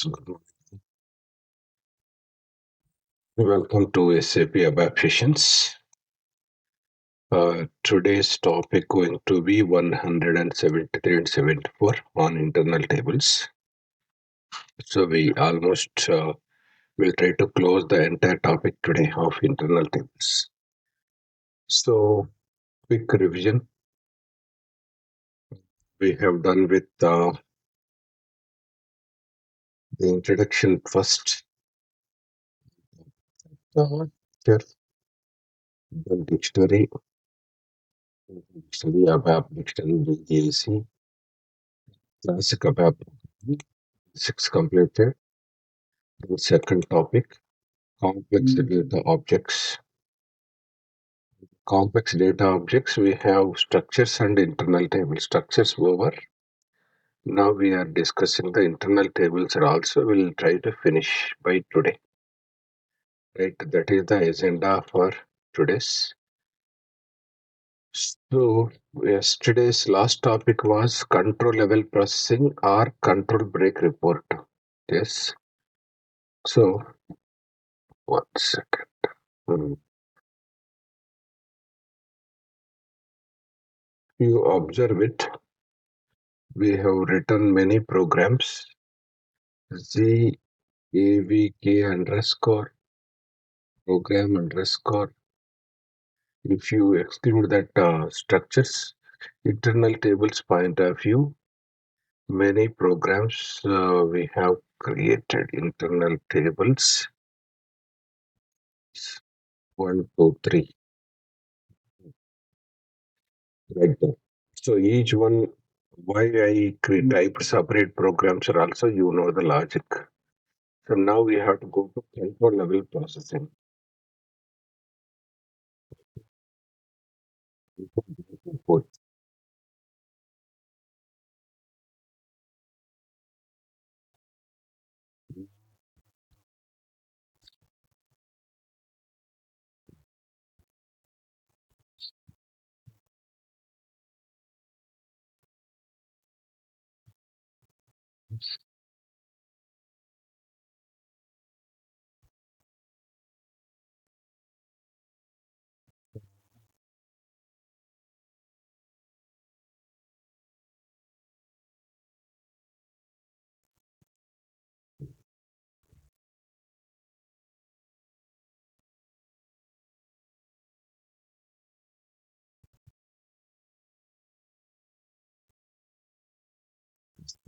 Good morning. Welcome to SAP ABAP Sessions. Today's topic going to be 173 and 74 on internal tables. So we almost will try to close the entire topic today of internal tables. So quick revision we have done with the introduction first. Here, the dictionary ABAP dictionary JC, classic ABAP 6 completed. The second topic, complex data objects. Complex data objects, we have structures and internal tables. Structures over. Now we are discussing the internal tables and also we'll try to finish by today. Right, that is the agenda for today's. So yesterday's last topic was control level processing or control break report. Yes. So 1 second. You observe it. We have written many programs. ZAVK underscore program underscore. If you exclude that structures, internal tables point of view, many programs we have created internal tables. 1, 2, 3. Like that. So each one, why I type separate programs are also you know the logic. So now we have to go to control level processing. Input.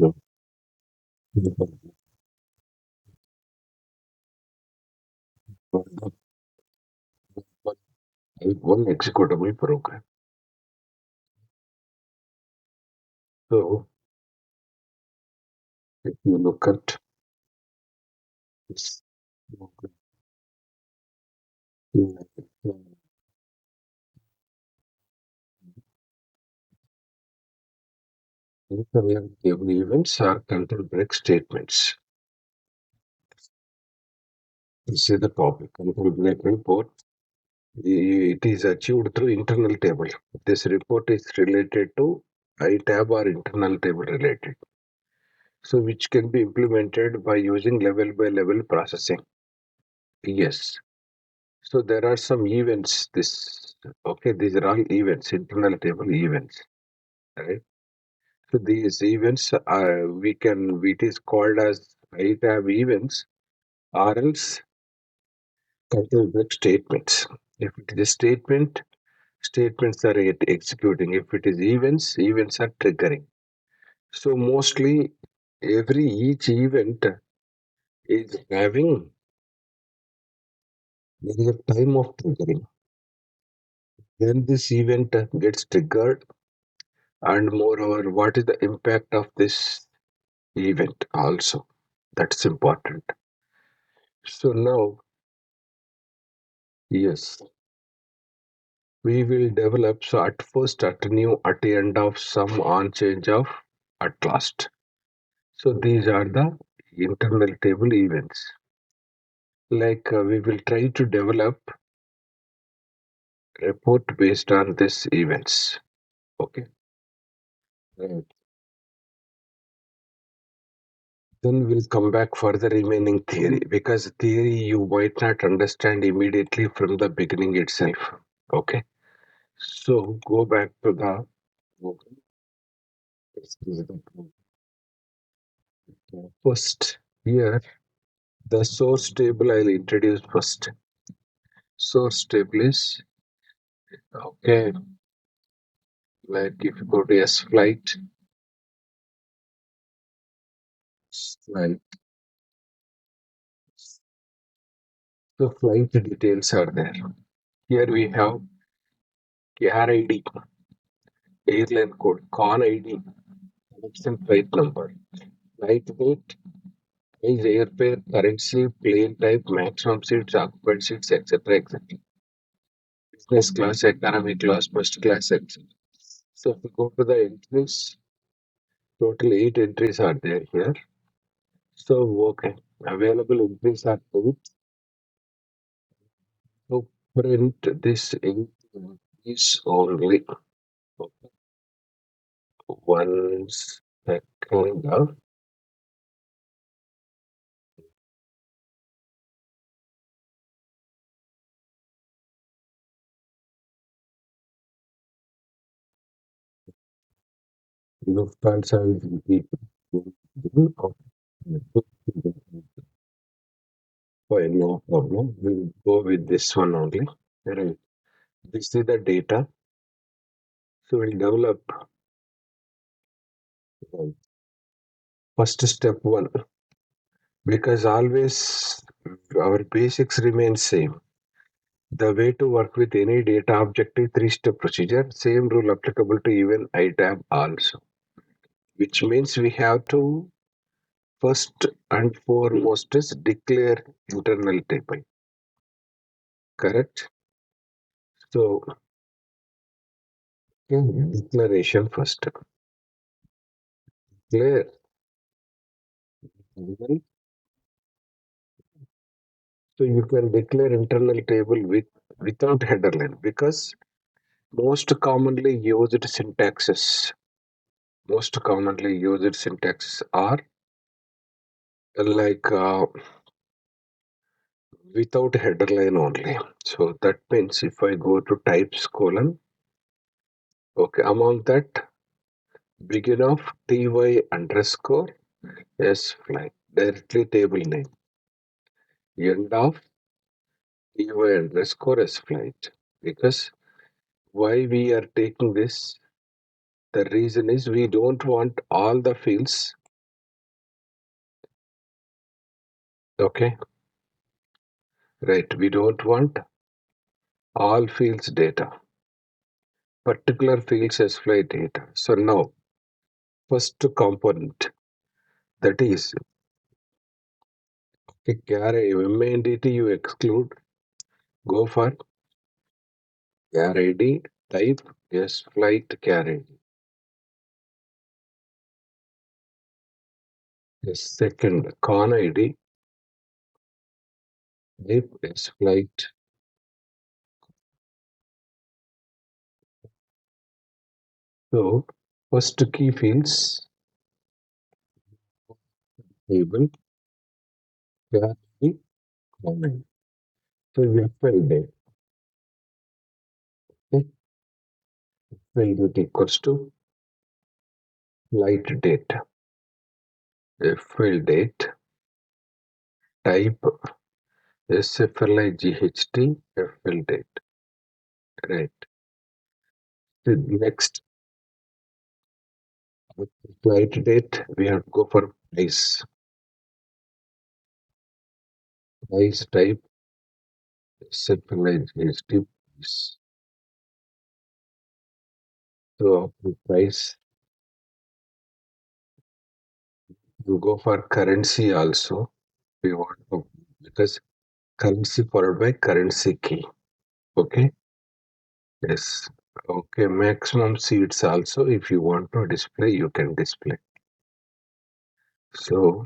So, one executable program. So if you look at this program, internal table events are control break statements. This is the topic. Control break report. It is achieved through internal table. This report is related to iTab or internal table related. So which can be implemented by using level by level processing. Yes. So there are some events. These are all events, internal table events, right? So these events it is called as iTab events or else control break statements. If it is a statement, statements are executing. If it is events, events are triggering. So mostly each event is having there is a time of triggering. When this event gets triggered, and moreover, what is the impact of this event also? That's important. So now, yes, we will develop. So at first, at new, at the end of some, on change of, at last. So these are the internal table events. Like we will try to develop report based on these events. Okay. Right. Then we'll come back for the remaining theory, because theory you might not understand immediately from the beginning itself. Okay. So go back to the program. Let's do the program. First, here the source table I'll introduce first. Source table is okay. Like if you go to S flight, flight, the flight details are there. Here we have CAR ID, airline code, CON ID, connection flight number, flight date, is airfare, currency, plane type, maximum seats, occupied seats, etc. etc. Business class, economy class, first class, etc. So if we go to the entries, total 8 entries are there here. So okay, available entries are 8. So print this 8 entries only. Okay. 1 second. Lufthansa is people. Fine, no problem. We'll go with this one only. Right. This is the data. So we'll develop first step one, because always our basics remain same. The way to work with any data object is three-step procedure. Same rule applicable to even iTab also, which means we have to first and foremost is declare internal table. Correct? So declaration first. Declare. So you can declare internal table without header line, because most commonly used syntaxes are like without header line only. So that means if I go to types colon, okay, among that begin of ty underscore s flag, directly table name, end of ty underscore s flight. Because why we are taking this, the reason is we don't want all the fields. Okay, right, we don't want all fields data, particular fields as flight data. So now first component, that is a char MNDT you exclude, go for char ID, type yes flight char ID. Yes, second con ID, type yes flight. So first key fields table char ID, con ID. So FL date, okay, FL date equals to flight date, FL date, type SFLIGHT, FL date, right. The next flight date, we have to go for price type SFLIGHT price. So the price, you go for currency also. We want to, because currency followed by currency key. Okay. Yes. Okay. Maximum seats also, if you want to display, you can display. So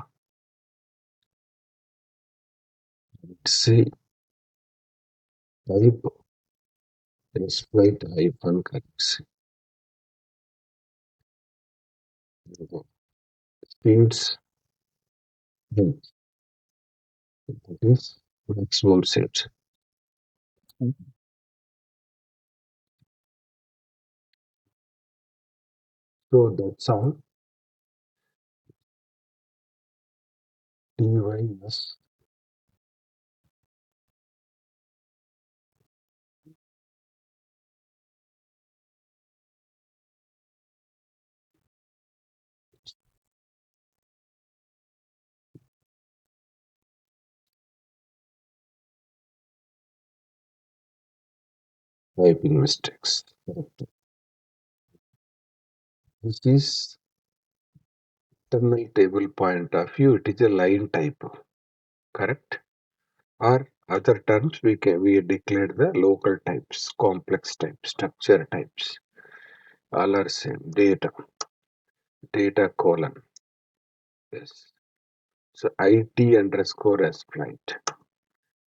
see type display type and currency. Seats Hmm. That is maximum sales. So that's all. TYS typing mistakes. Correct. This is internal table point of view. It is a line type. Correct. Or other terms we declared the local types, complex types, structure types. All are same. Data colon. Yes. So IT underscore as flight.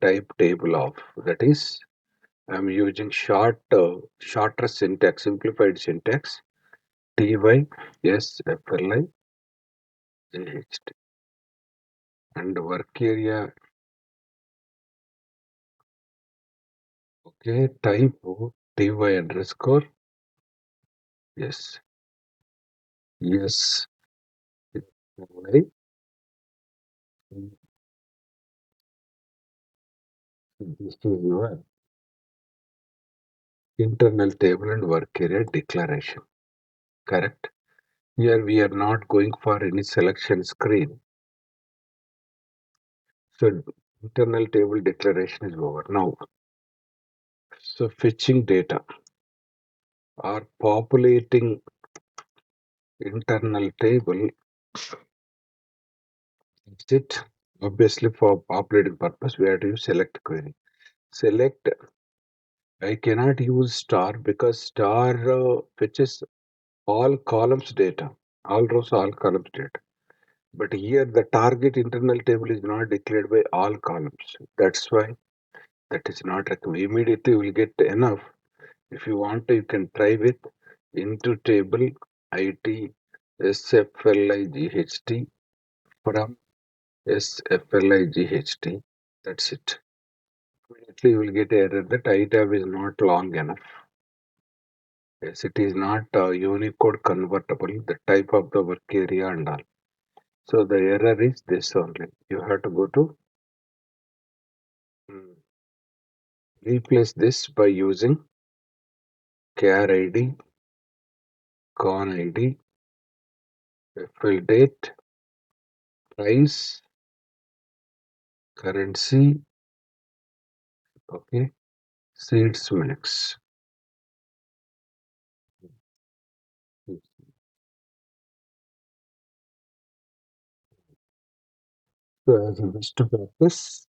Type table of. That is, I'm using shorter syntax, simplified syntax. TY, yes, FLI, JHT. And work area, okay, type TY underscore, yes, yes, FLI. This is your internal table and work area declaration. Correct. Here we are not going for any selection screen. So internal table declaration is over. Now, so fetching data or populating internal table, that's it. Obviously, for populating purpose, we have to use select query. Select, I cannot use star because star fetches all columns data, all rows, all columns data. But here the target internal table is not declared by all columns. That's why that is not recommended. Immediately you will get enough. If you want to, you can try with into table IT SFLIGHT from SFLIGHT. That's it. Immediately you will get error that iTab is not long enough. Yes, it is not Unicode convertible, the type of the work area and all. So the error is this only. You have to go to mm, replace this by using char ID, con ID, fill date, price, currency, okay, seeds mix. So as a best practice,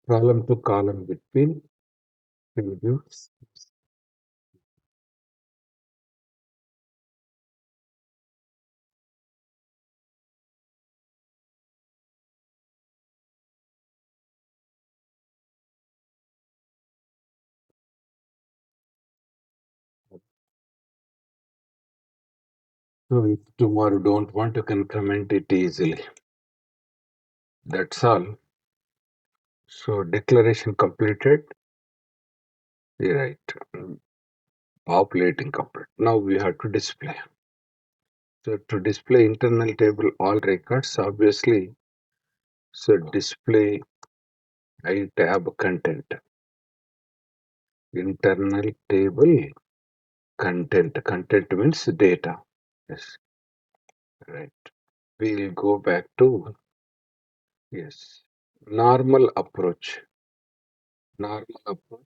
column to column between reviews. So if tomorrow don't want, you can comment it easily. That's all. So declaration completed. Right. Populating complete. Now we have to display. So to display internal table all records, obviously, so display I tab content. Internal table content. Content means data. Yes. Right. We'll go back to yes. Normal approach. Normal approach.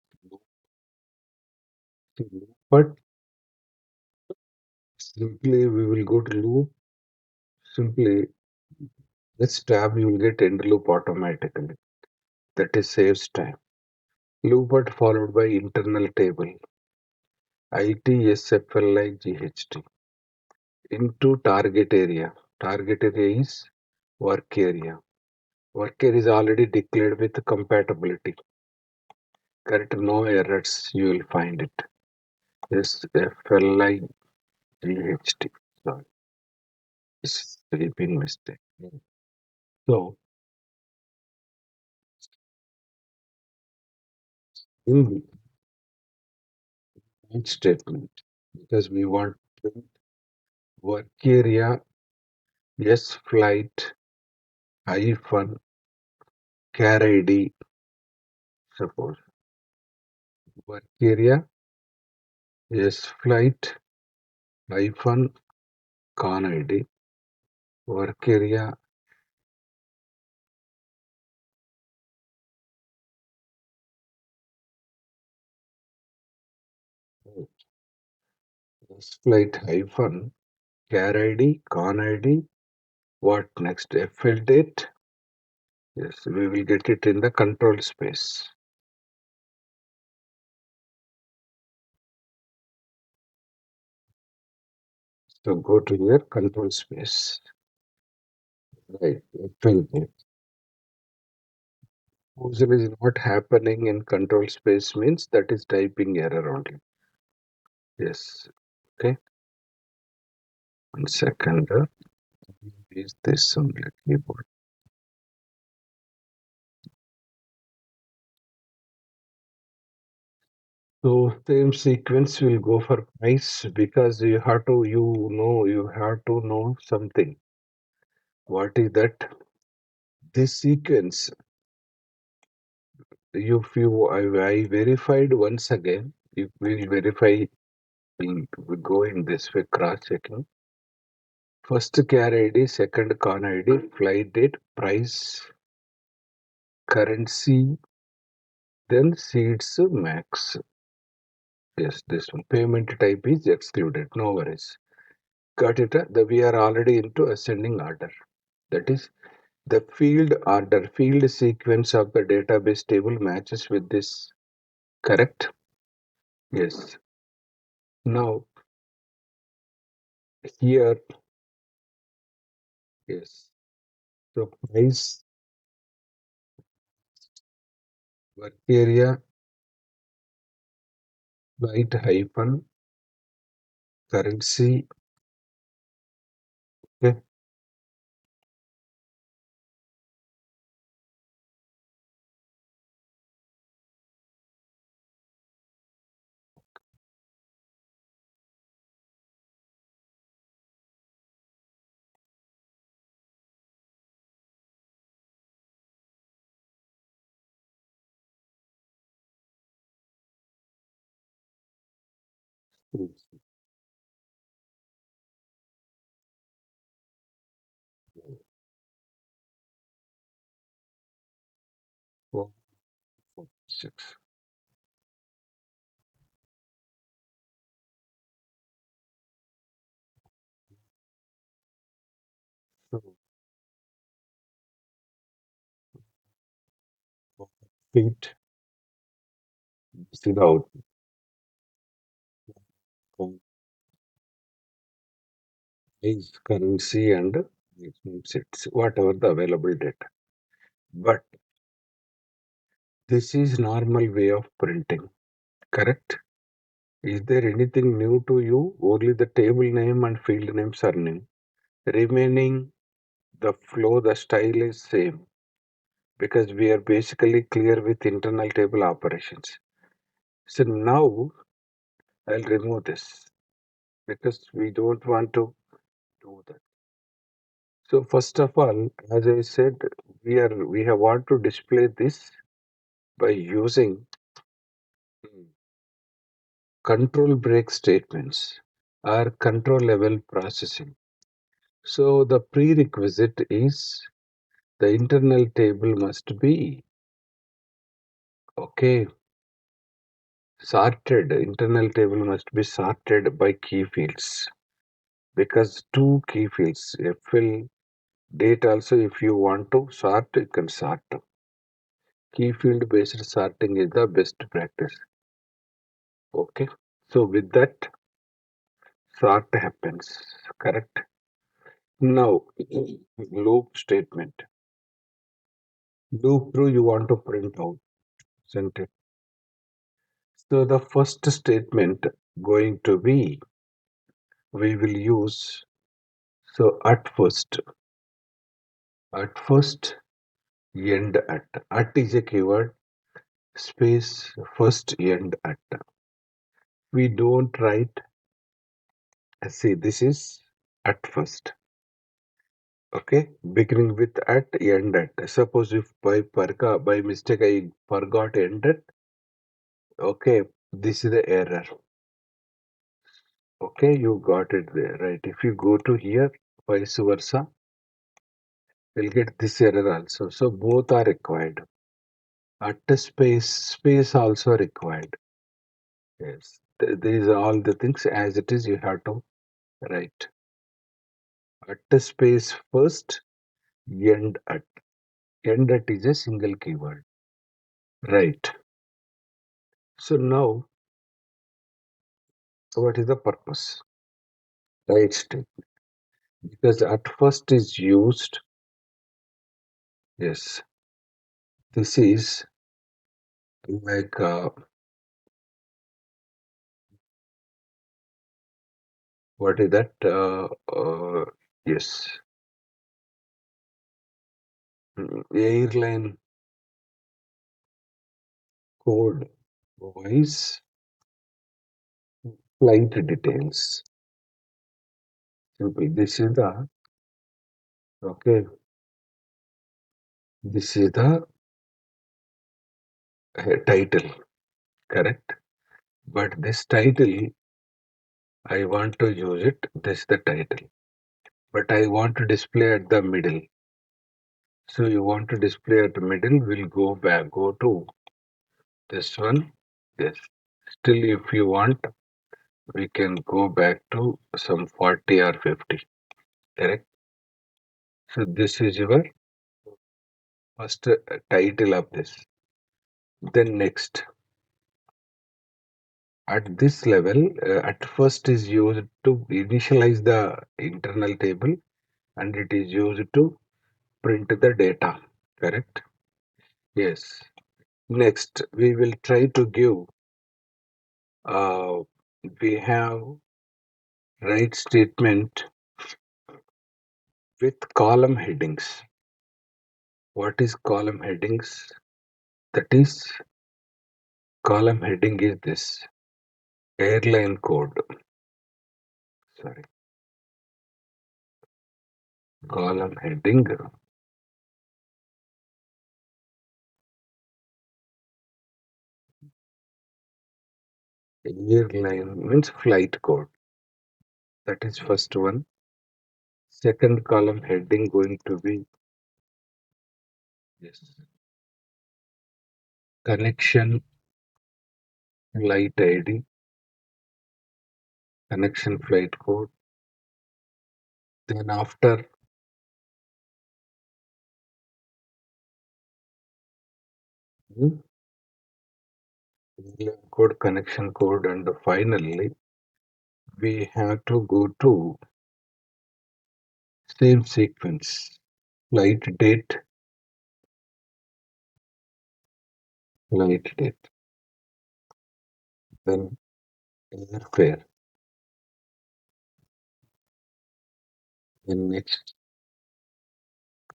But simply we will go to loop. Simply this tab you will get end loop automatically. That is saves time. Loop followed by internal table. ITSFLIGHT into target area. Target area is work area. Work area is already declared with compatibility. Correct, no errors. You will find it. SFLIGHT. Sorry, it's typing mistake. So in the print statement, because we want print work area, yes, flight, hyphen, car ID, suppose. Work area, yes, flight, hyphen, con ID. Work area, yes, flight, hyphen, car ID, con ID. What next? FL date. Yes, we will get it in the control space. So go to your control space. Right. FL date. Proposal is not happening in control space means that is typing error only. Yes. Okay. 1 second. Is this on the keyboard? So same sequence will go for price because you have to know something. What is that? This sequence, if I verified once again, if we verify, we go in this way cross checking. First car ID, second con ID, flight date, price, currency, then seats max. Yes, this one. Payment type is excluded. No worries. Got it? We are already into ascending order. That is, the field order, field sequence of the database table matches with this. Correct? Yes. Now, here, yes. So, price, work area, flight hyphen, currency. Okay. Four, 6. So, feet, sit out, is currency and it means it's whatever the available data. But this is normal way of printing, correct? Is there anything new to you? Only the table name and field names are new. Remaining the flow, the style is same because we are basically clear with internal table operations. So now I'll remove this because we don't want to do that. So first of all, as I said, we have want to display this by using control break statements or control level processing. So the prerequisite is the internal table must be okay sorted. Internal table must be sorted by key fields because two key fields FL date also if you want to sort you can sort. Key field based sorting is the best practice. Okay. So with that sort happens. Correct. Now loop statement. Loop through you want to print out, isn't it? So the first statement going to be we will use so at first At first, end at. At is a keyword. Space first end at. We don't write. See, this is at first. Okay, beginning with at, end at. Suppose if by mistake I forgot end at. Okay, this is the error. Okay, you got it there, right? If you go to here, vice versa, we'll get this error also. So both are required. At the space also required. Yes, these are all the things as it is. You have to write at the space first. End at. End at is a single keyword. Right. So now, what is the purpose? Right statement. Because at first is used. Yes, this is like what is that? Yes, airline code wise flight details. Simple. This is the okay. This is the title, correct? But this title, I want to use it. This is the title. But I want to display at the middle. So you want to display at the middle, we'll go to this one. Yes. Still, if you want, we can go back to some 40 or 50. Correct? So this is your first title of this. Then next, at this level, at first is used to initialize the internal table and it is used to print the data. Correct? Yes. Next, we will try to give, uh, we have write statement with column headings. What is column headings? That is, column heading is this airline code. Sorry, column heading airline means flight code. That is first one. Second column heading going to be yes, connection flight ID, connection flight code. Then after hmm, airline code, connection code, and finally we have to go to same sequence. Flight date, flight date, then airfare, then next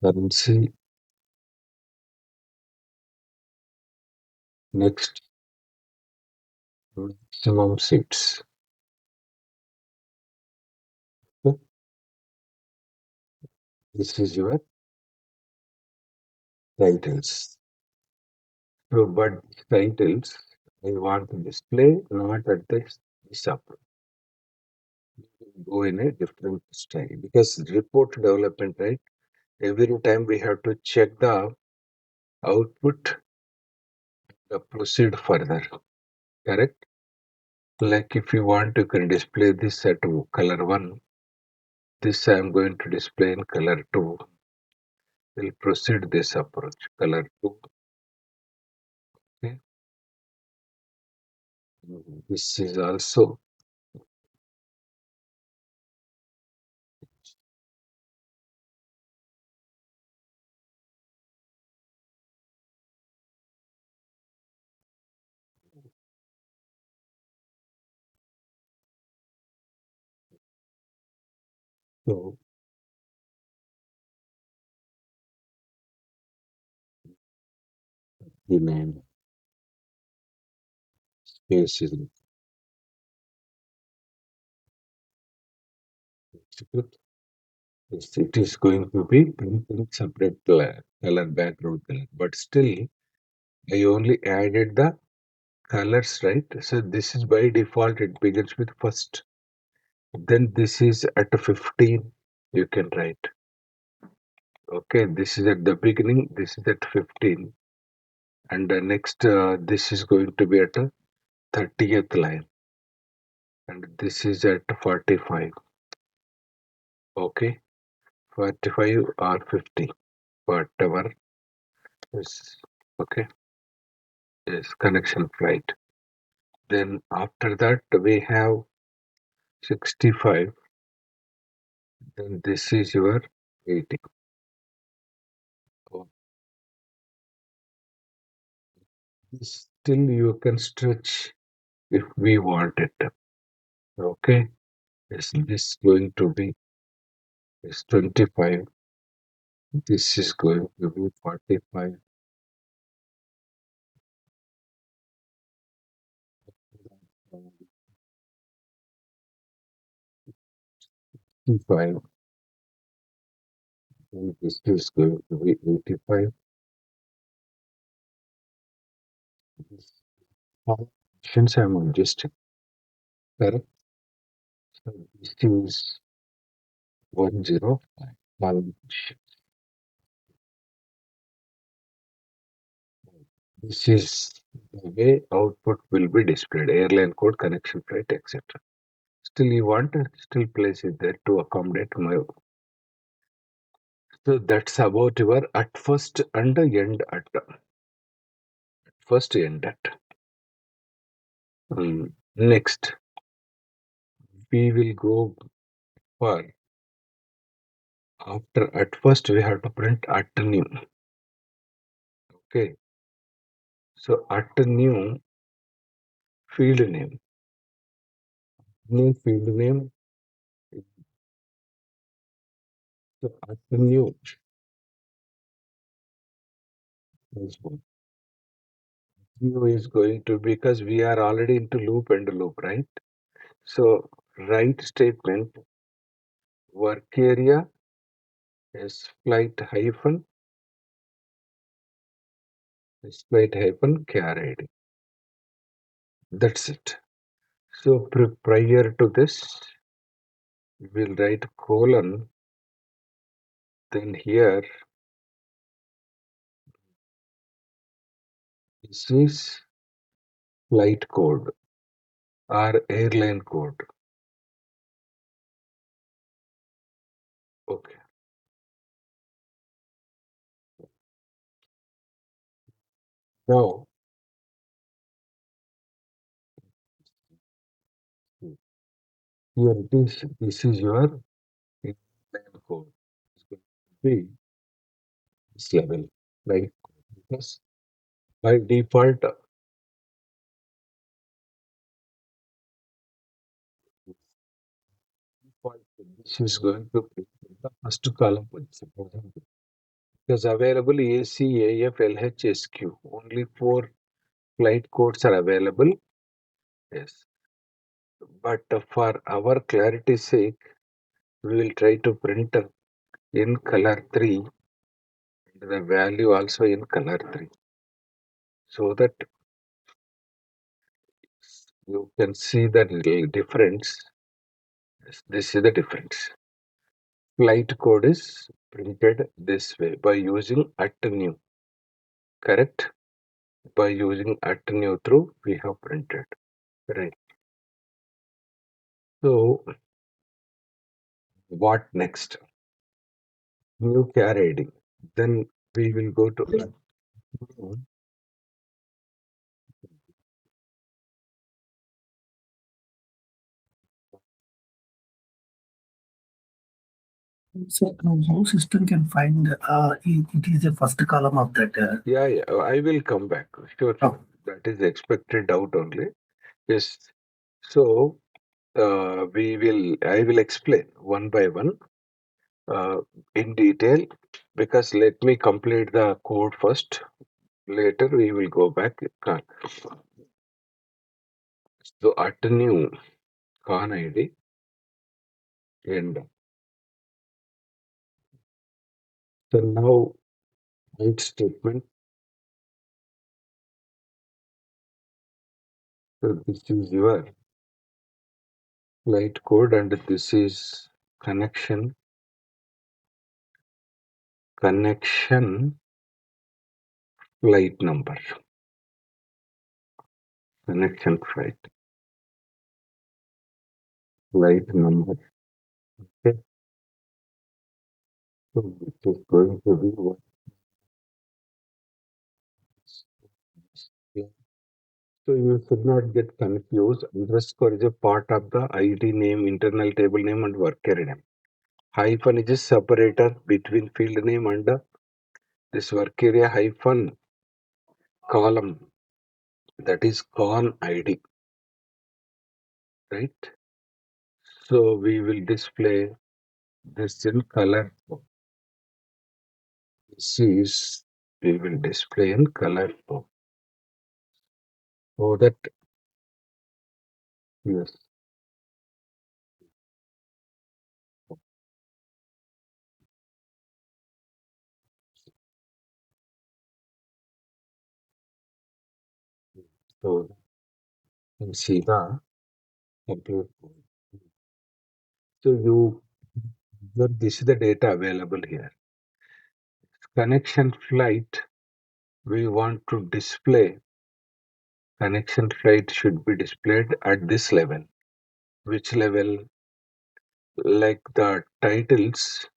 currency, next maximum seats. Okay, this is your titles. So, but titles I want to display not at this up. Go in a different style because report development, right? Every time we have to check the output, proceed further. Correct? Like if you want, you can display this at color 1. This I am going to display in color 2. We'll proceed this approach. Color 2. Okay. This is also so name space is execute. Yes, it is going to be printing separate color background color, but still I only added the colors, right? So this is by default, it begins with first. Then this is at 15, you can write. Okay, this is at the beginning, this is at 15. And the next, this is going to be at a 30th line. And this is at 45. Okay, 45 or 50, whatever is okay. Is connection flight. Then after that we have 65. Then this is your 80. Oh, this still you can stretch if we want it. Okay. Is this going to be is 25? This is going to be 45. 55. And this is going to be 85. This since I'm adjusting, correct? So this is 105. One, this is the way output will be displayed, airline code, connection flight, etc. Still, you want to still place it there to accommodate my. So that's about your at first and end at. First end at. Next, we will go for after at first we have to print at new. Okay, so at new field name, new field name. So at new is what? New is going to because we are already into loop and loop, right? So write statement work area is flight hyphen char ID. That's it. So prior to this, we'll write colon. Then here, this is flight code or airline code. Okay. Now, here it is. This is your airline code. It's going to be this level, right? Because by default, this is going to be the first column position. Because available AC, AF, LH, SQ. Only 4 flight codes are available. Yes. But for our clarity's sake, we will try to print in color 3 and the value also in color 3 so that you can see the difference. Yes, this is the difference. Flight code is printed this way by using at new. Correct? By using at new through we have printed. Right. So what next? New char ID. Then we will go to So how system can find it is the first column of that. yeah, I will come back. Sure. Oh. That is expected out only. Yes. So I will explain one by one in detail because let me complete the code first. Later we will go back. So at new con ID end. So now write statement. So this is your flight code and this is connection flight number. Connection flight number. Okay. So it is going to be what? So you should not get confused. Underscore is a part of the ID name, internal table name, and worker name. Hyphen is a separator between field name and this work area hyphen column. That is con ID, right? So we will display this in color. This is we will display in color. So that yes. So you see the complete. So this is the data available here. Connection flight. We want to display connection flight should be displayed at this level. Which level? Like the titles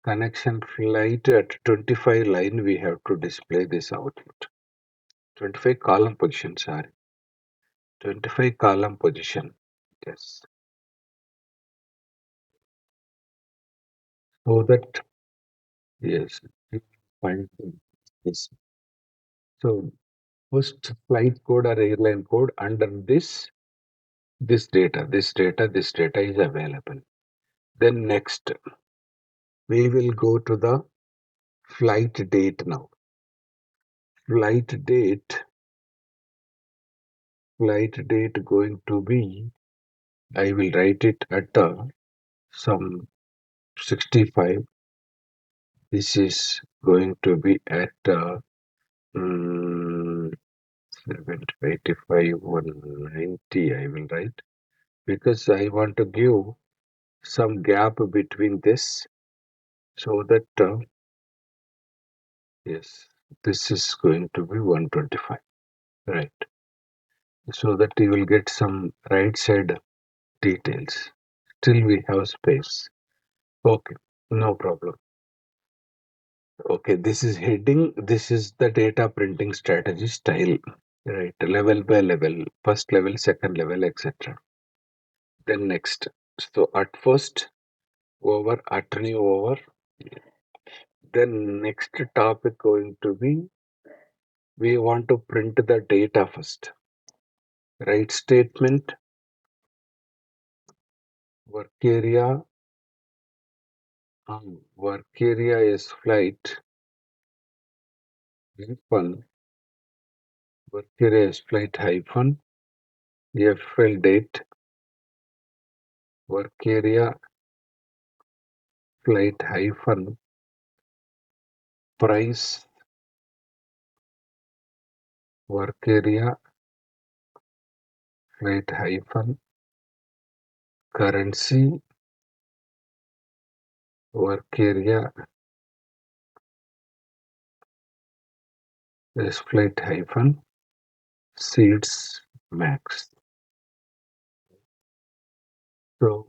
connection flight at 25 line, we have to display this output. 25 column position, sorry. 25 column position. Yes. So that, yes, find this. So first flight code or airline code under this data is available. Then next, we will go to the flight date now. Flight date going to be, I will write it at some 65. This is going to be at 85, 190. I will write because I want to give some gap between this so that yes, this is going to be 125, right? So that you will get some right side details. Still we have space. Okay, no problem. Okay, this is heading. This is the data printing strategy style, right? Level by level, first level, second level, etc. Then next. So at first, over, at new over. Then next topic going to be, we want to print the data first. Write statement, work area is flight, hyphen, work area is flight hyphen, FL date, work area flight hyphen, price, work area flight hyphen, currency, work area is flight hyphen, seats max. So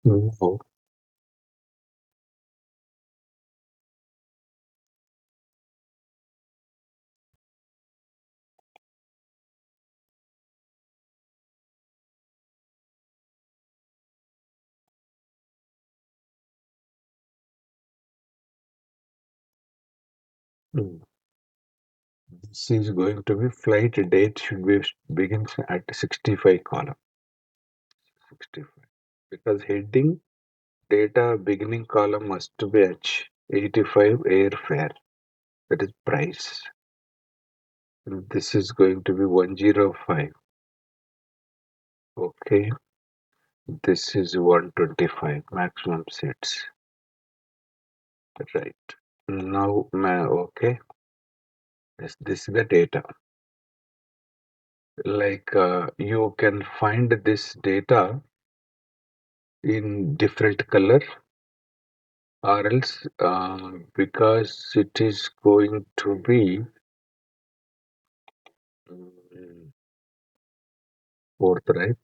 now this is going to be flight date should be begins at 65 column. 65 because heading data beginning column must be H. 85 airfare, that is price. And this is going to be 105. Okay. This is 125 maximum seats. Right. Now, okay. Yes, this is the data. Like you can find this data in different color, or else because it is going to be mm, fourth, right?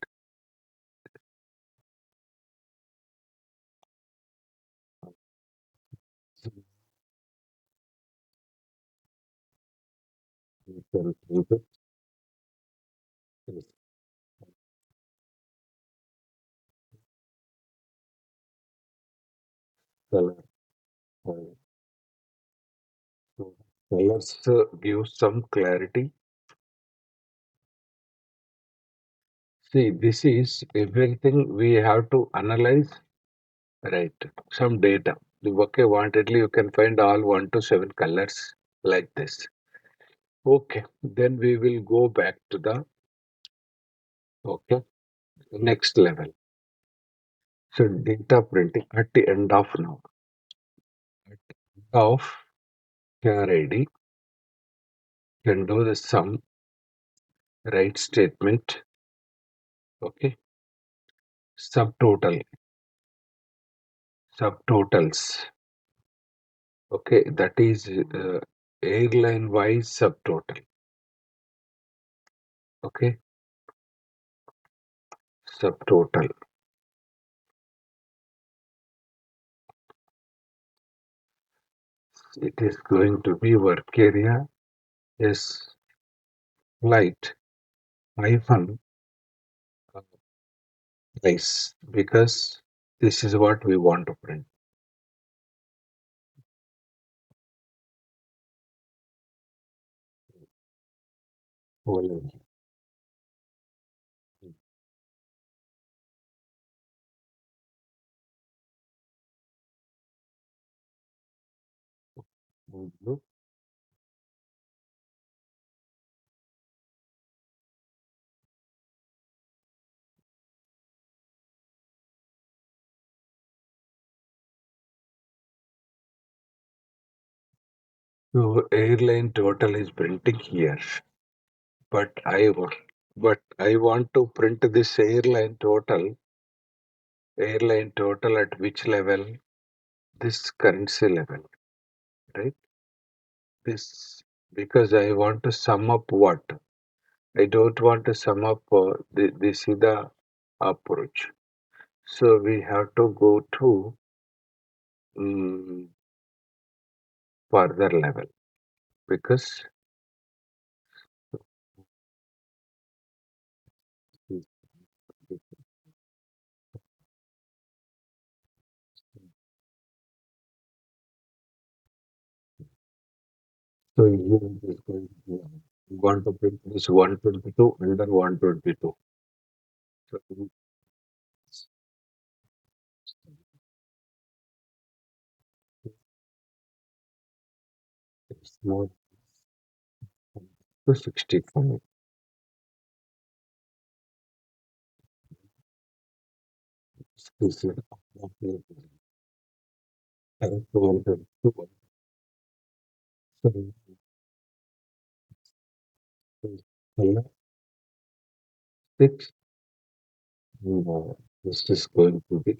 You can think it is color. So colors give some clarity. See, this is everything we have to analyze, right? Some data. Okay, wantedly you can find all 1 to 7 colors like this. Okay, then we will go back to the okay next level. So data printing at the end of now. At the end of char ID can do the sum right statement. Okay, subtotal subtotals. Okay, that is airline wise subtotal. Okay, subtotal. It is going to be work area. Yes, flight hyphen price, because this is what we want to print. Volume. Mhm. So airline total is printing here, but I want to print this airline total at which level? This currency level, right? This, because I want to sum up what? I don't want to sum up this is the approach. So we have to go to mm, further level, because so here it is going to be, we want to print this 122 under 122. So it's more to 65. This is appropriate. And 122. So color 6. This is going to be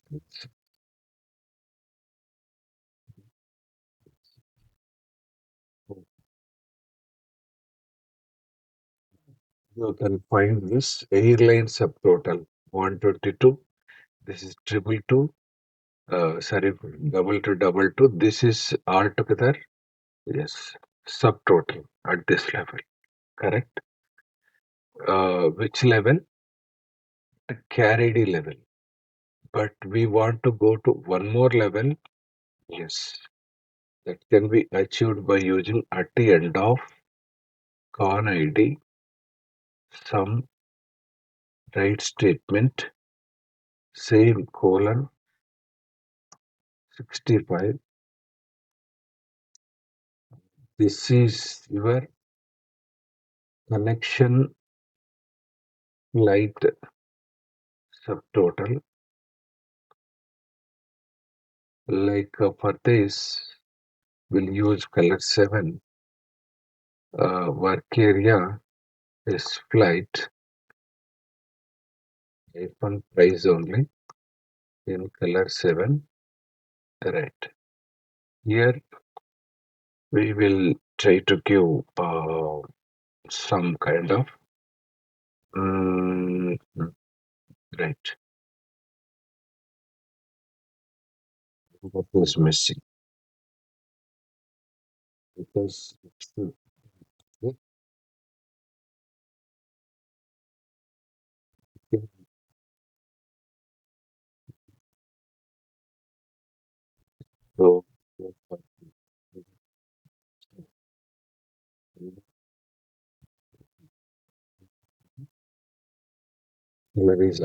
you can find this airline subtotal 122. This is triple two. Sorry, double two. This is altogether, yes, subtotal at this level. Correct. Which level? The carried level. But we want to go to one more level. Yes, that can be achieved by using at the end of con ID some right statement, same colon 65 This is your connection light subtotal. Like for this, we'll use color 7. Work area is flight hyphen price only in color 7. Right. Here we will try to give some kind of mm, right. What was missing? Because so there is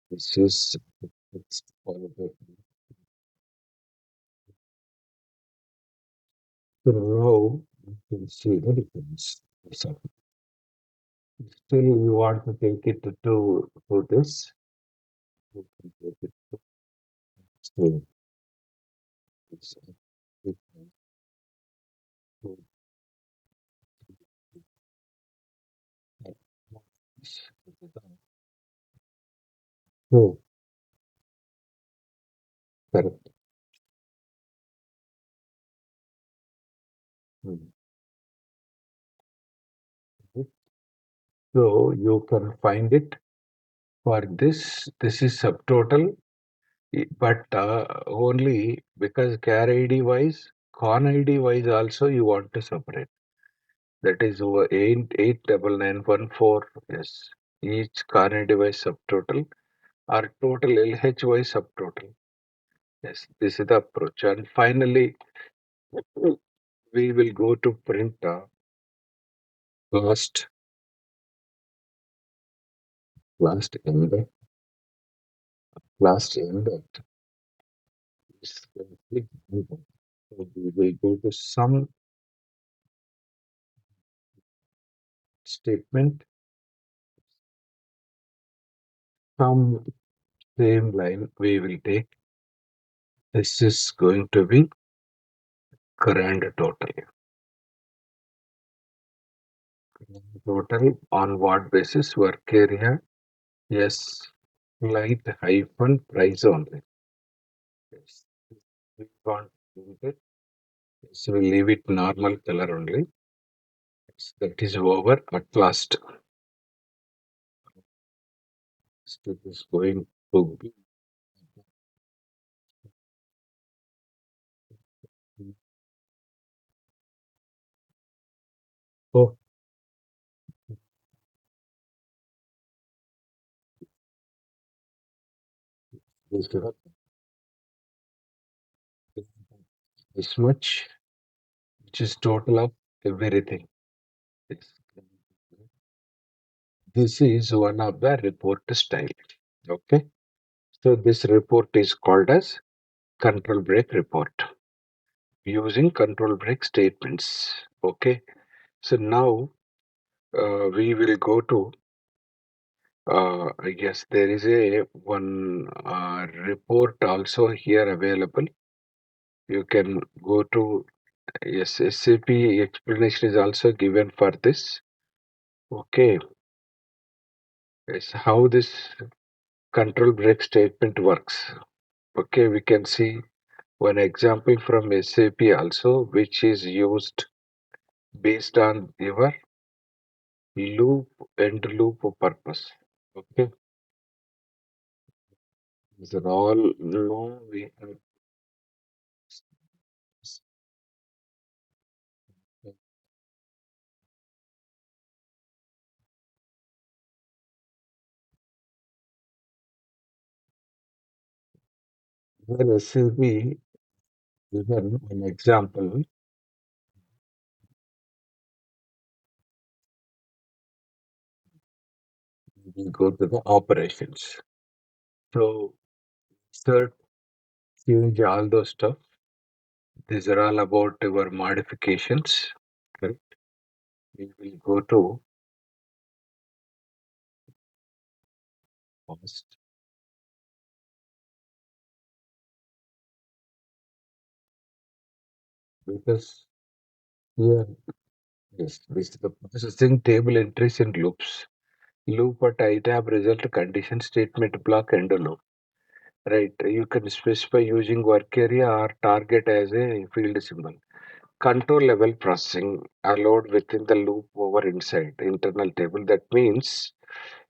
this is it's all about. So now you can see the difference. So still you want to take it to this, you can take it to this. To this. So correct. Mm. So you can find it for this. This is subtotal, but only because char ID wise, con ID wise also you want to separate. That is over 89914. Yes, each con ID wise subtotal or total LH wise subtotal. Yes, this is the approach. And finally, we will go to print last last end last end. Is complete. So we will go to some statement, some same line we will take. This is going to be grand total. Total on what basis? Work area. Yes, light hyphen price only. Yes, we want to leave it. So we leave it normal color only. Yes, that is over at last. So it is going to be. Oh, this much, which is total of everything. Yes. This is one of the report style. Okay. So this report is called as control break report using control break statements. Okay. So now we will go to yes, there is a one report also here available. You can go to yes, SAP explanation is also given for this. Okay. Yes, how this control break statement works. Okay, we can see one example from SAP also, which is used based on your loop and loop purpose. Okay, these are all no we have. When SAP given an example, we go to the operations. So insert change all those stuff. These are all about your modifications. Correct. We will go to past. Because here, yes, this is the processing table entries and loops. Loop at iTab result condition statement block end loop. Right. You can specify using work area or target as a field symbol. Control level processing allowed within the loop over inside internal table. That means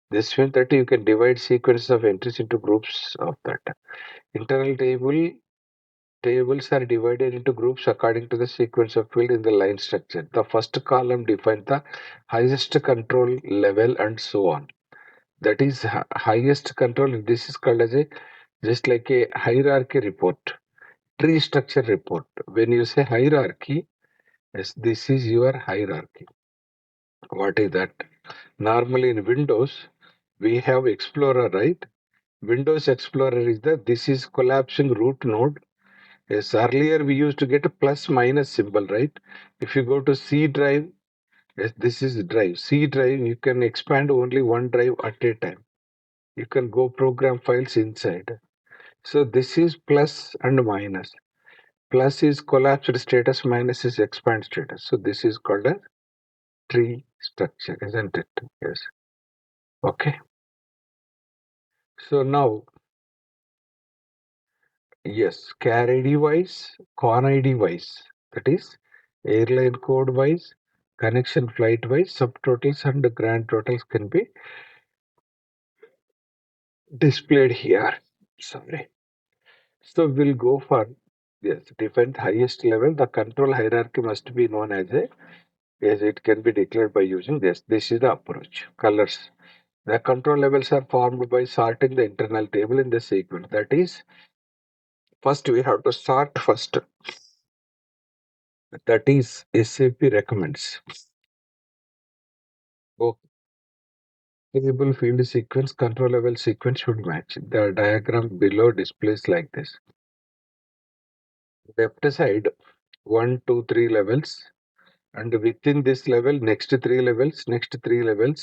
this means that you can divide sequences of entries into groups of that. Internal tables are divided into groups according to the sequence of field in the line structure. The first column defines the highest control level and so on. That is highest control. This is called as a just like a hierarchy report, tree structure report. When you say hierarchy, yes, this is your hierarchy. What is that? Normally in Windows, we have Explorer, right? Windows Explorer is this is collapsing root node. Yes, earlier we used to get a plus minus symbol, right? If you go to C drive, yes, this is drive. C drive, you can expand only one drive at a time. You can go program files inside. So this is plus and minus. Plus is collapsed status, minus is expand status. So this is called a tree structure, isn't it? Yes. Okay. So now, yes, car ID wise, con ID wise, that is airline code wise, connection flight wise, subtotals and grand totals can be displayed here. Sorry. So we'll go for yes, define highest level. The control hierarchy must be known as a yes, it can be declared by using this. This is the approach. Colors. The control levels are formed by sorting the internal table in the sequence. That is, first we have to sort first. That is SAP recommends. Okay. Table field sequence, control level sequence should match. The diagram below displays like this. Left side, 1, 2, 3 levels, and within this level, next 3 levels,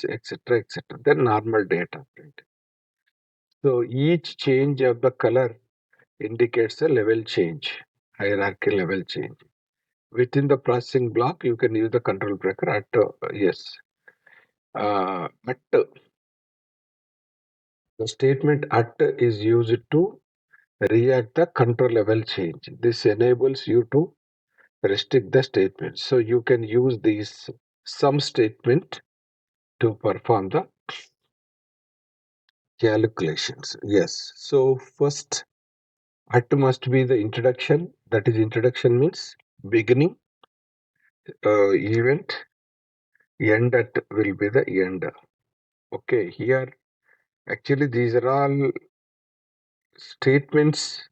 etc., etc. The normal data. Right? So each change of the color indicates a level change, hierarchy level change. Within the processing block, you can use the control breaker at yes. At the statement at is used to react the control level change. This enables you to restrict the statement. So you can use this sum statement to perform the calculations. Yes. So first at must be the introduction. That is introduction means beginning event. End at will be the end. Okay. Here actually these are all statements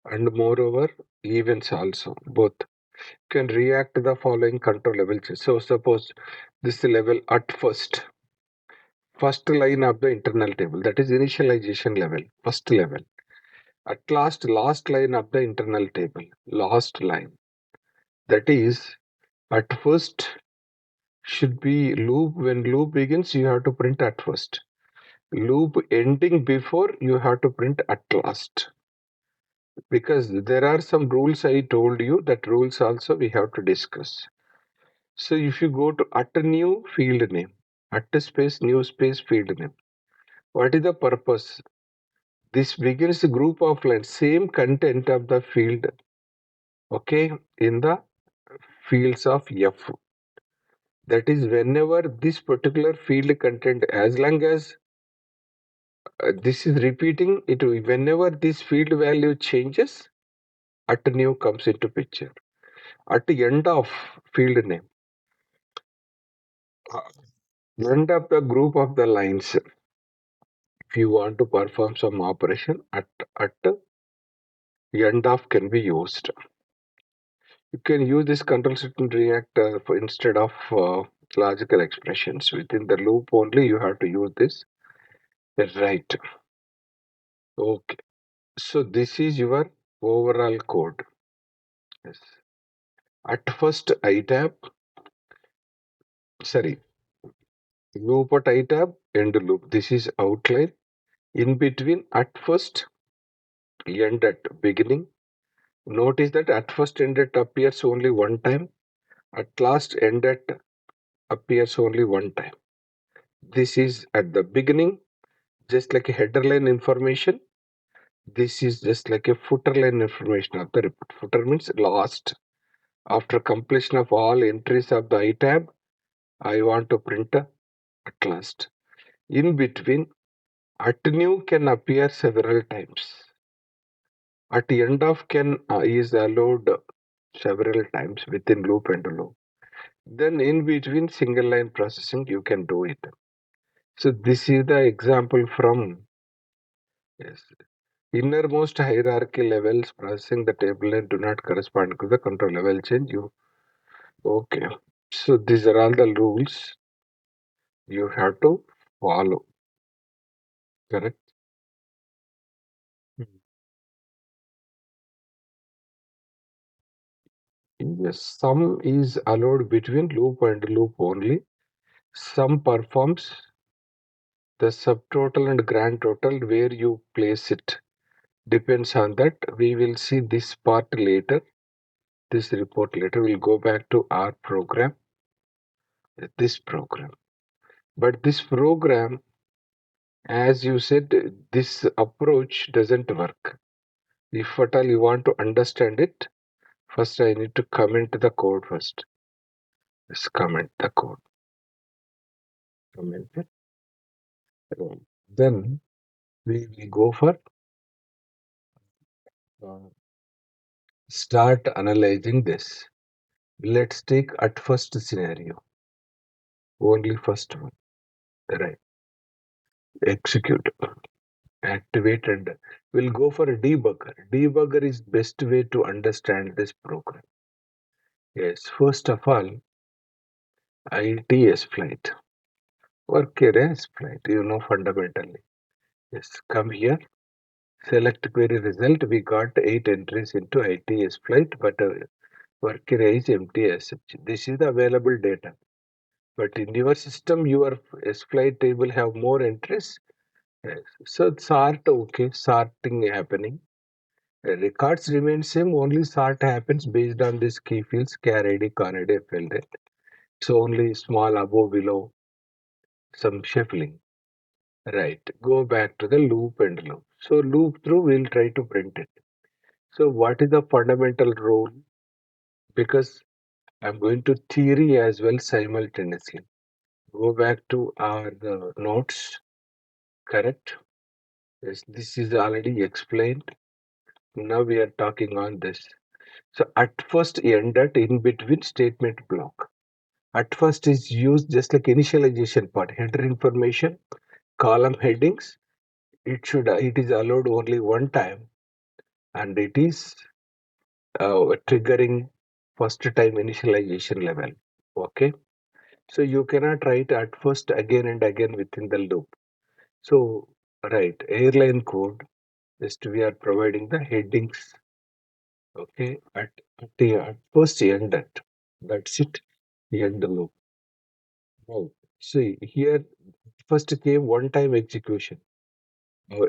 and moreover events also both can react to the following control level change. So suppose this level at first line of the internal table, that is initialization level, first level. At last line of the internal table, last line. That is at first should be loop. When loop begins, you have to print at first. Loop ending before, you have to print at last. Because there are some rules I told you, that rules also we have to discuss. So if you go to at new field name, at space new space field name, what is the purpose? This begins a group of lines, same content of the field, okay, in the fields of F. That is, whenever this particular field content, as long as this is repeating, it whenever this field value changes, at new comes into picture. At the end of field name, end of the group of the lines, if you want to perform some operation, at end of can be used. You can use this control statement reactor for instead of logical expressions. Within the loop only, you have to use this. Right. Okay. So this is your overall code. Yes. At first iTab, sorry, loop at iTab, end loop. This is outline. In between, at first, end at beginning. Notice that at first end at appears only one time. At last end at appears only one time. This is at the beginning, just like a header line information. This is just like a footer line information of the report. Footer means last. After completion of all entries of the iTab, I want to print at last. In between, at new can appear several times. At end of can is allowed several times within loop and loop. Then in between single line processing, you can do it. So this is the example from yes, innermost hierarchy levels processing the table and do not correspond to the control level change. You okay. So these are all the rules you have to follow. Correct? Yes, some is allowed between loop and loop only. Some performs the subtotal and grand total where you place it. Depends on that. We will see this part later. This report later. We'll go back to our program. This program. But this program, as you said, this approach doesn't work. If at all you want to understand it, first I need to comment the code first. Let's comment the code. Comment it. Then we will go for uh, start analyzing this. Let's take at first scenario. Only first one. Right. Execute. Activate and we'll go for a debugger. Debugger is best way to understand this program. Yes, first of all, ITS flight. Work area flight, you know fundamentally. Yes, come here. Select query result. We got 8 entries into ITS flight, but work area is empty as such. This is the available data. But in your system, your S flight table have more entries. Yes. So sort, okay, sorting happening. Records remain same, only sort happens based on this key fields, char ID, con ID, field rate. So only small above, below, some shuffling. Right, go back to the loop and loop. So loop through, we'll try to print it. So what is the fundamental rule? Because I'm going to theory as well simultaneously. Go back to our notes, correct? Yes, this is already explained. Now we are talking on this. So at first end at in between statement block. At first is used just like initialization part, header information, column headings. It is allowed only one time, and it is triggering first time initialization level. Okay, so you cannot write at first again and again within the loop. So right, airline code. Just we are providing the headings. Okay, at first end at. That's it. End the loop. Now, see here, first came one time execution.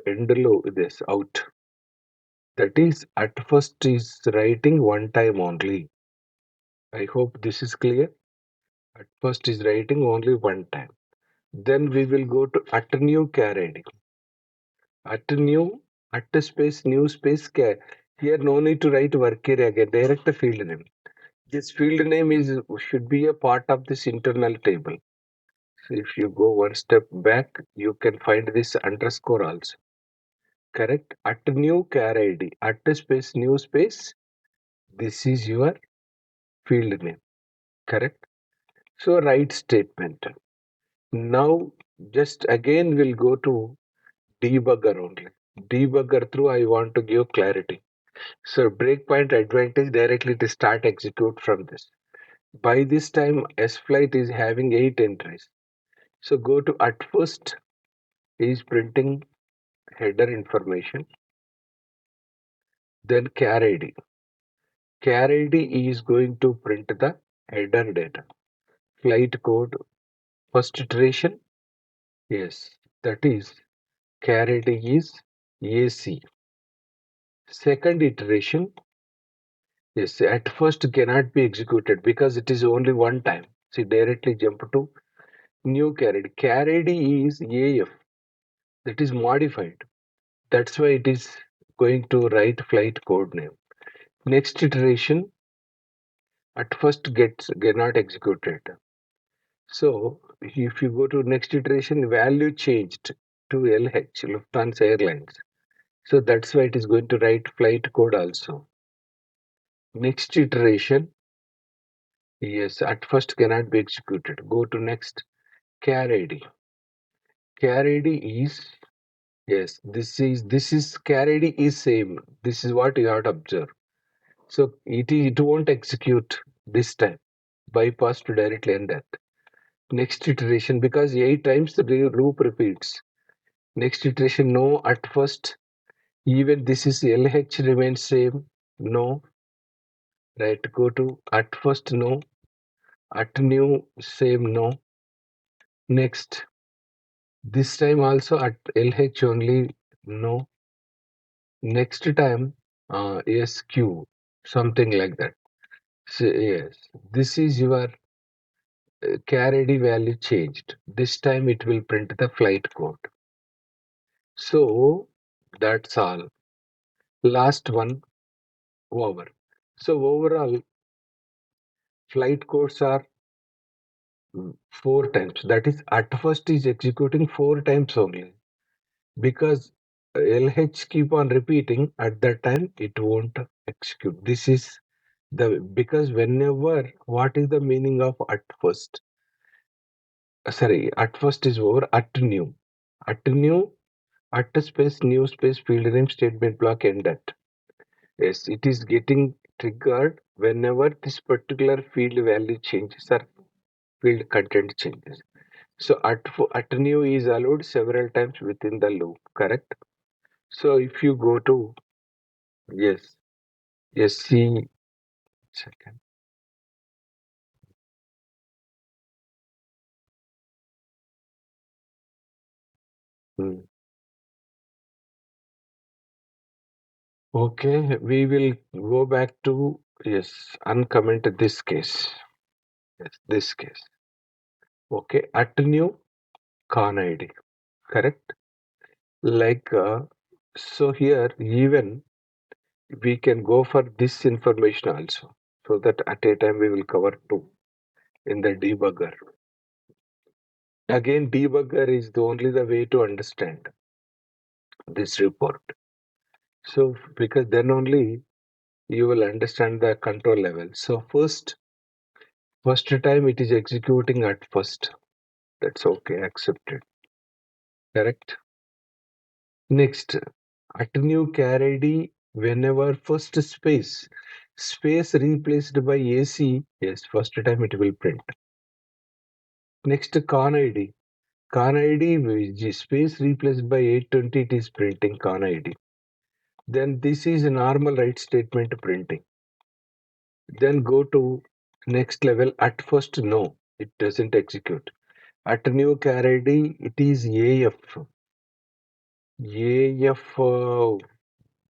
End loop this out. That is at first is writing one time only. I hope this is clear. At first is writing only one time. Then we will go to at new char ID. At new, at space, new space char. Here no need to write work area again, direct the field name. This field name is should be a part of this internal table. So if you go one step back, you can find this underscore also. Correct? At new char ID, at space, new space, this is your field name. Correct? So write statement. Now just again we'll go to debugger only. Debugger through I want to give clarity. So breakpoint advantage directly to start execute from this. By this time S flight is having 8 entries. So go to at first is printing header information, then char ID. Char ID is going to print the header data. Flight code, first iteration, yes, that is char ID is AC. Second iteration, yes, at first cannot be executed because it is only one time. See, directly jump to new char ID. Char ID is AF, that is modified. That's why it is going to write flight code name. Next iteration, at first gets get not executed. So if you go to next iteration, value changed to LH, Lufthansa Airlines. So that's why it is going to write flight code also. Next iteration, yes, at first cannot be executed. Go to next, char ID. Char ID is, yes, this is char ID is same. This is what you have to observe. So it won't execute this time. Bypass to directly end that. Next iteration, because 8 times the loop repeats. Next iteration, no at first. Even this is LH remains same. No. Right. Go to at first no. At new same no. Next. This time also at LH only no. Next time SQ. Something like that. So, yes. This is your char ID value changed. This time it will print the flight code. So that's all. Last one over. So overall, flight codes are 4 times. That is, at first is executing 4 times only because LH keep on repeating. At that time, it won't execute. This is the because whenever what is the meaning of at first? Sorry, at first is over. At new, at space new space field name statement block end at. Yes, it is getting triggered whenever this particular field value changes or field content changes. So at new is allowed several times within the loop, correct? So if you go to yes, yes, see second. Hmm. Okay, we will go back to yes, uncomment this case. Yes, this case. Okay, at new con ID, correct? Like so here even we can go for this information also, so that at a time we will cover two in the debugger. Again, debugger is the only the way to understand this report. So because then only you will understand the control level. So first time it is executing at first. That's okay, accepted. Correct. Next, at new char ID, whenever first space replaced by AC, yes, first time it will print. Next, con ID. Con ID which is space replaced by 820, it is printing con ID. Then this is a normal write statement printing. Then go to next level. At first, no, it doesn't execute. At new char ID, it is AF. AF,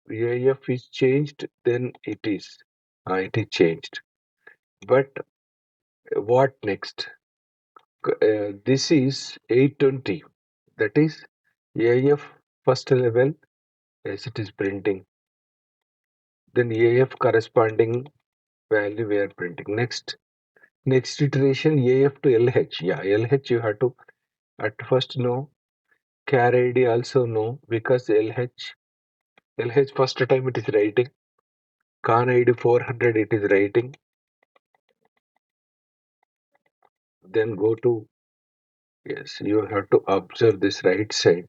AF is changed, then it is changed. But what next? This is 820. That is AF first level, as it is printing. Then AF corresponding value we are printing. Next iteration AF to LH. Yeah, LH you have to at first no. Char ID also no, because LH first time it is writing. Con ID 400 it is writing. Then go to yes, you have to observe this right side.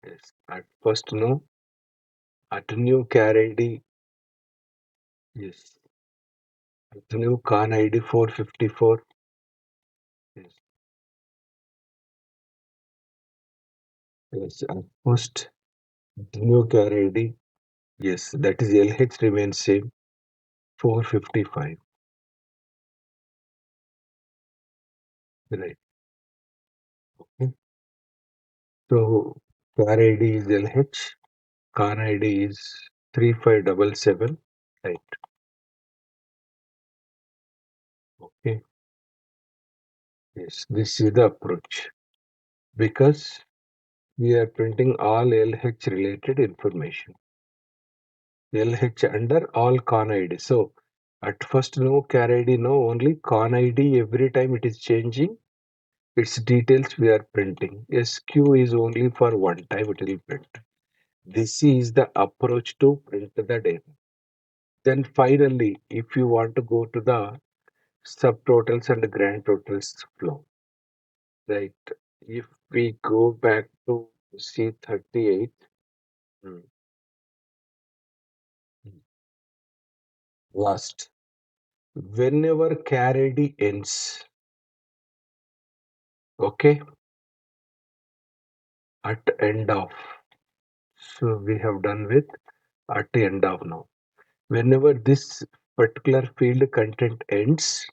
Yes, at first no. At new char ID, yes. At new con ID 454. Yes, yes. At first new char ID, yes, that is LH remains same. 455. Right. Okay. So car ID is LH, car ID is 3577. Right. Okay. Yes, this is the approach because we are printing all LH related information. LH under all con ID. So at first no car ID, no, only con ID every time it is changing. Its details we are printing. SQ is only for one time it will print. This is the approach to print the data. Then finally, if you want to go to the subtotals and grand totals flow, right? If we go back to C38, hmm, last, whenever car ID ends, okay, at end of, so we have done with at the end of now. Whenever this particular field content ends,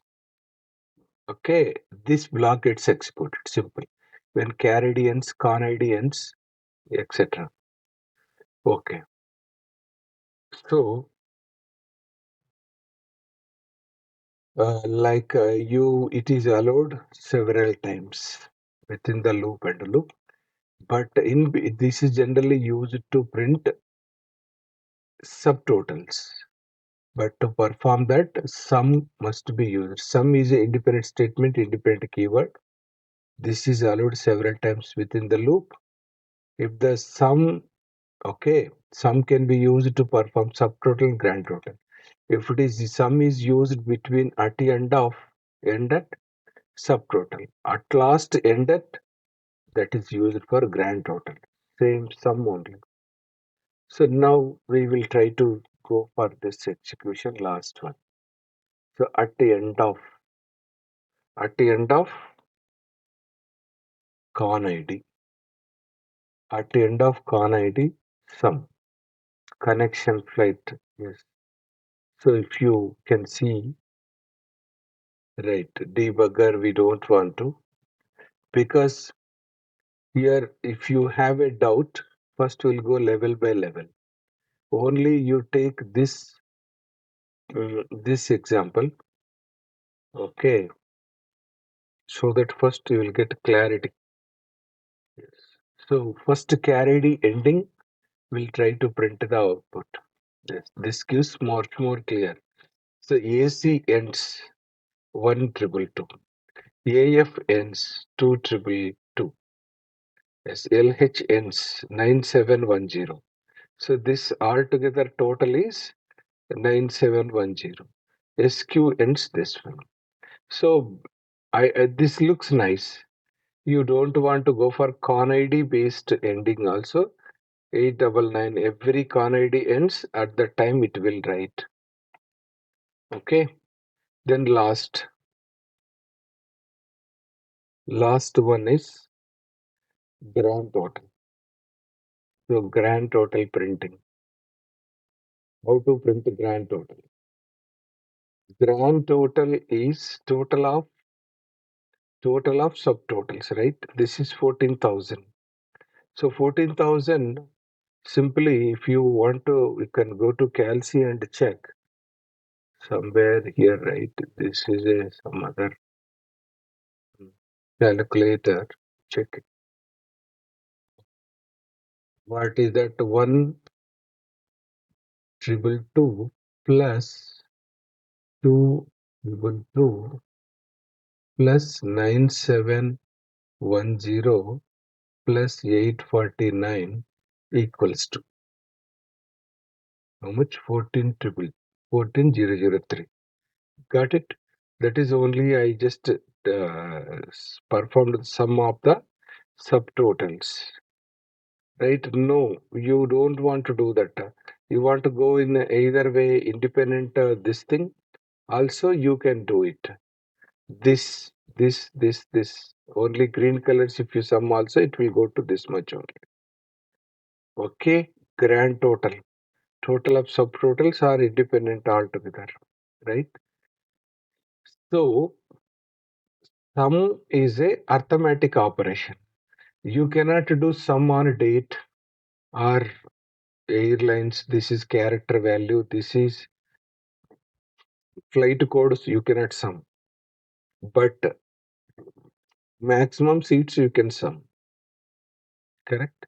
okay, this block gets executed. Simple. When char ID ends, con ID ends, etc. Okay. So, it is allowed several times within the loop and loop. But this is generally used to print subtotals. But to perform that, sum must be used. Sum is an independent statement, independent keyword. This is allowed several times within the loop. If the sum, okay, sum can be used to perform subtotal and grand total. If it is the sum is used between at the end of end at subtotal. At last end at that is used for grand total. Same sum only. So now we will try to go for this execution last one. So at the end of con ID, at the end of con ID sum connection flight. Yes. So if you can see, right, debugger we don't want to, because here if you have a doubt, first we'll go level by level. Only you take this example, okay, so that first you will get clarity. Yes. So first carried ending will try to print the output. Yes. This gives much more clear. So AC ends 1222. AF ends 2222. Yes, LH ends 9710. So this altogether total is 9710. SQ ends this one. So this looks nice. You don't want to go for con ID based ending also. 899 every con ID ends at the time it will write. Okay. Then last one is grand total. So grand total printing. How to print the grand total? Grand total is total of subtotals, right? This is 14,000. So 14,000, simply if you want to, you can go to Calci and check somewhere here, right? This is some other calculator. Check it. What is that? 1,222 plus 2,222 plus 9710 plus 849 equals to how much? 14,003. Got it? That is only I just performed the sum of the subtotals. Right? No, you don't want to do that. You want to go in either way, independent this thing. Also, you can do it. This. Only green colors, if you sum also, it will go to this much only. Okay, grand total. Total of subtotals are independent altogether. right? So sum is a arithmetic operation. You cannot do sum on date or airlines. This is character value. This is flight codes. You cannot sum, but maximum seats you can sum. Correct?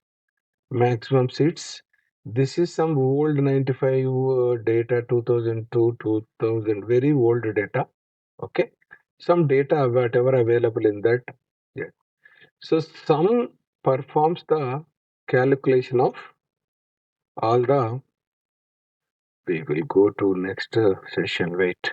Maximum seats. This is some old 95 data, 2002, 2000, very old data. Okay. Some data, whatever available in that. Yeah. So sum performs the calculation of all the. We will go to next session. Wait.